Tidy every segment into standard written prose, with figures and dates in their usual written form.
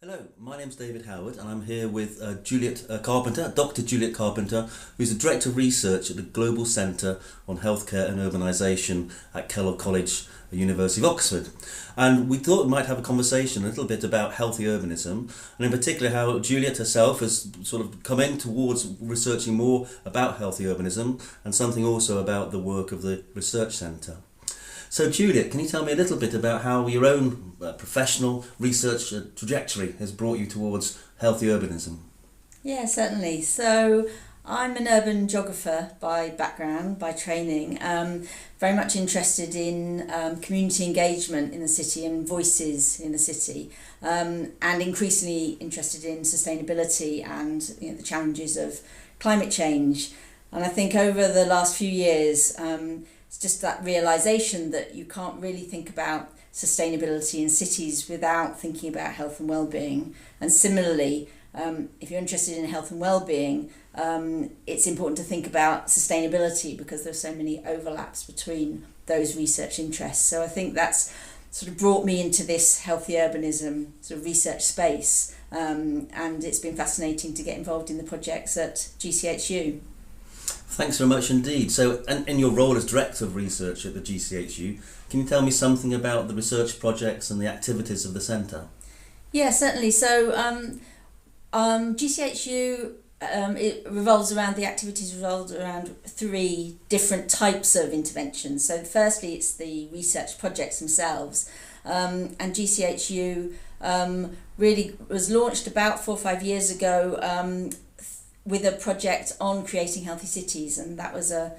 Hello, my name's David Howard and I'm here with Juliet Carpenter, Dr. Juliet Carpenter, who's the Director of Research at the Global Centre on Healthcare and Urbanisation at Kellogg College, University of Oxford. And we thought we might have a conversation a little bit about healthy urbanism, and in particular how Juliet herself has sort of come in towards researching more about healthy urbanism and something also about the work of the Research Centre. So Juliet, can you tell me a little bit about how your own professional research trajectory has brought you towards healthy urbanism? Yeah, certainly. So I'm an urban geographer by background, by training, very much interested in community engagement in the city and voices in the city, and increasingly interested in sustainability and the challenges of climate change. And I think over the last few years, it's just that realisation that you can't really think about sustainability in cities without thinking about health and well-being. And similarly, if you're interested in health and well-being, it's important to think about sustainability because there's so many overlaps between those research interests. So I think that's sort of brought me into this healthy urbanism sort of research space, and it's been fascinating to get involved in the projects at GCHU. Thanks very much indeed. So, and in your role as Director of Research at the GCHU, can you tell me something about the research projects and the activities of the centre? Yeah, certainly. So GCHU, it revolves around, the activities revolve around three different types of interventions. So firstly, it's the research projects themselves. And GCHU really was launched about 4 or 5 years ago with a project on creating healthy cities, and that was a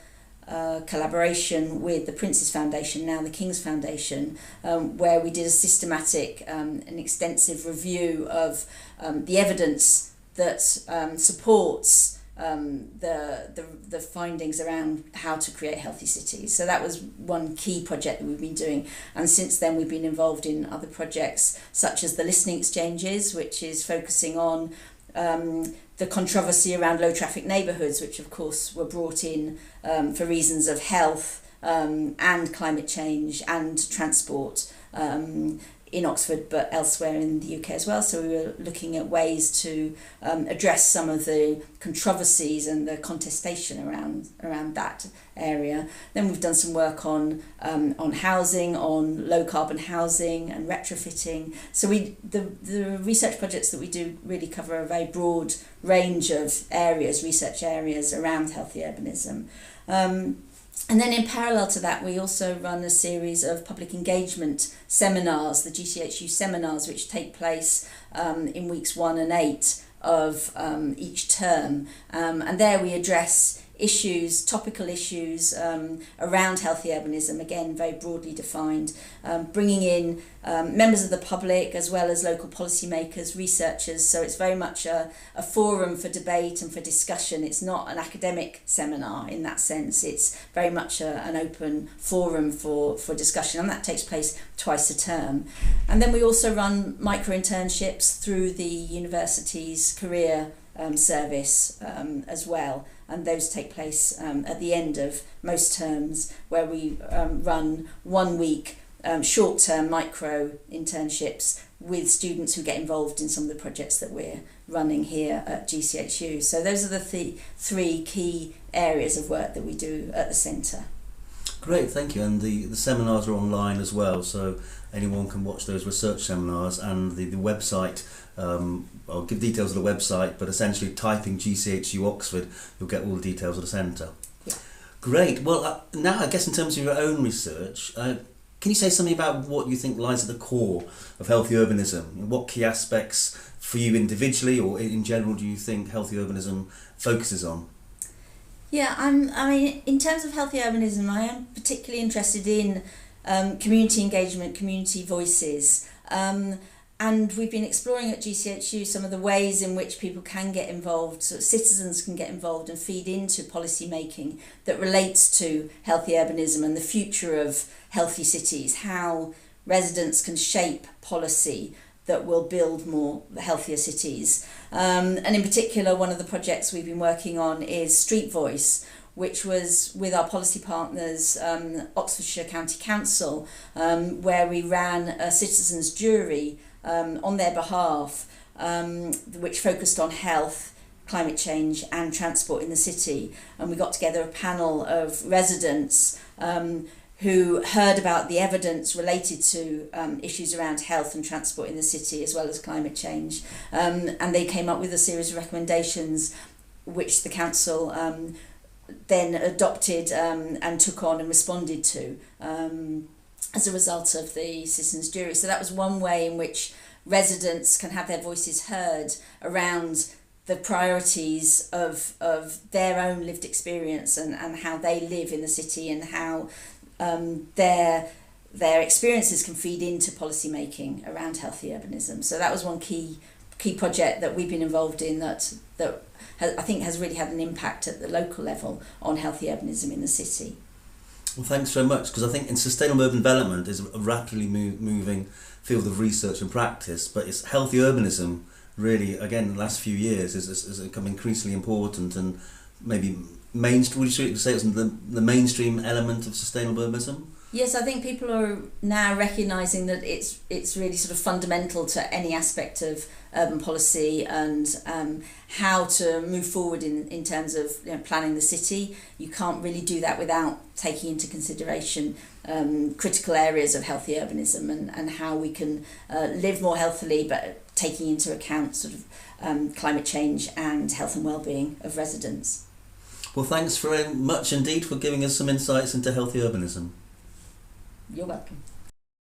collaboration with the Prince's Foundation, now the King's Foundation, where we did a systematic and extensive review of the evidence that supports the findings around how to create healthy cities. So that was one key project that we've been doing, and since then we've been involved in other projects such as the Listening Exchanges, which is focusing on the controversy around low traffic neighbourhoods, which of course were brought in for reasons of health and climate change and transport in Oxford but elsewhere in the UK as well. So we were looking at ways to address some of the controversies and the contestation around that area. Then we've done some work on housing, on low carbon housing and retrofitting. So the research projects that we do really cover a very broad range of areas, research areas around healthy urbanism. And then in parallel to that, we also run a series of public engagement seminars, the GCHU seminars, which take place in weeks 1 and 8 of each term. And there we address issues, topical issues around healthy urbanism, again very broadly defined, bringing in members of the public as well as local policymakers, researchers. So it's very much a forum for debate and for discussion. It's not an academic seminar in that sense. It's very much an open forum for discussion, and that takes place twice a term. And then we also run micro internships through the university's career service as well, and those take place at the end of most terms, where we run 1 week short-term micro internships with students who get involved in some of the projects that we're running here at GCHU. So those are the three key areas of work that we do at the centre. Great, thank you. And the seminars are online as well, so anyone can watch those research seminars, and the website, I'll give details of the website, but essentially typing GCHU Oxford, you'll get all the details of the centre. Yeah. Great. Well, now I guess in terms of your own research, can you say something about what you think lies at the core of healthy urbanism? What key aspects for you individually or in general do you think healthy urbanism focuses on? Yeah, I mean, in terms of healthy urbanism, I am particularly interested in community engagement, community voices. And we've been exploring at GCHU some of the ways in which people can get involved, so citizens can get involved and feed into policy making that relates to healthy urbanism and the future of healthy cities, how residents can shape policy that will build more healthier cities. And in particular, one of the projects we've been working on is Street Voice, which was with our policy partners, Oxfordshire County Council, where we ran a citizens' jury on their behalf, which focused on health, climate change and transport in the city. And we got together a panel of residents who heard about the evidence related to issues around health and transport in the city, as well as climate change. And they came up with a series of recommendations which the council then adopted and took on and responded to as a result of the citizens' jury. So that was one way in which residents can have their voices heard around the priorities of their own lived experience and how they live in the city, and how their experiences can feed into policy making around healthy urbanism. So that was one key project that we've been involved in that I think has really had an impact at the local level on healthy urbanism in the city. Well, thanks very much, because I think in sustainable urban development is a rapidly moving field of research and practice, but it's healthy urbanism really, again, in the last few years has become increasingly important, and maybe mainstream. Would you say it's the mainstream element of sustainable urbanism? Yes, I think people are now recognising that it's really sort of fundamental to any aspect of urban policy and how to move forward in terms of planning the city. You can't really do that without taking into consideration critical areas of healthy urbanism and how we can live more healthily, but taking into account sort of climate change and health and well-being of residents. Well, thanks very much indeed for giving us some insights into healthy urbanism. You're welcome.